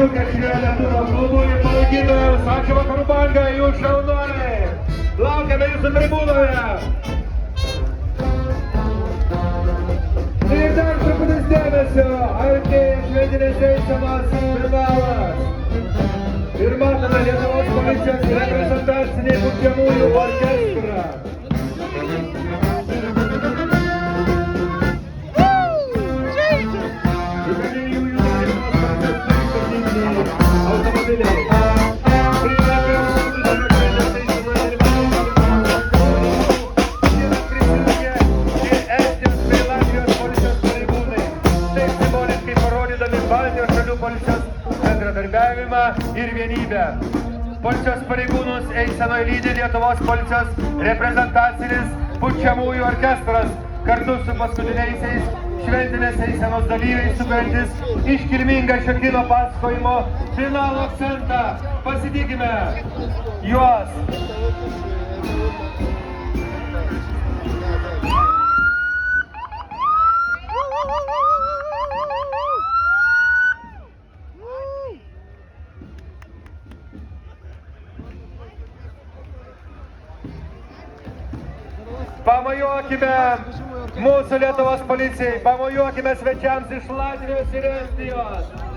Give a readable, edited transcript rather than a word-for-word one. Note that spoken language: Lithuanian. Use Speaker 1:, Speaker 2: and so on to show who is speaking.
Speaker 1: striukę šioje lietuvių klubų ir palaikytojams. Ačiū Vakarų banga, jūs šaunuoliai. Laukiame jūsų tribūnoje. Ir dar truputis dėmesio, artėja šventinės eisenos finalas. Ir matome Lietuvos policijos reprezentacinį pučiamųjų orkestrą. Ir vienybę. Policijos pareigūnus eisenoje lydi Lietuvos policijos reprezentacinis pučiamųjų orkestras kartu su paskutiniaisiais šventinės eisenos dalyviais sukuriantis iškilmingą šio kino pasakojimo finalo akcentą. Pasitikime juos. Pamojuokime mūsų Lietuvos policijai, pamojuokime svečiams iš Latvijos ir Estijos.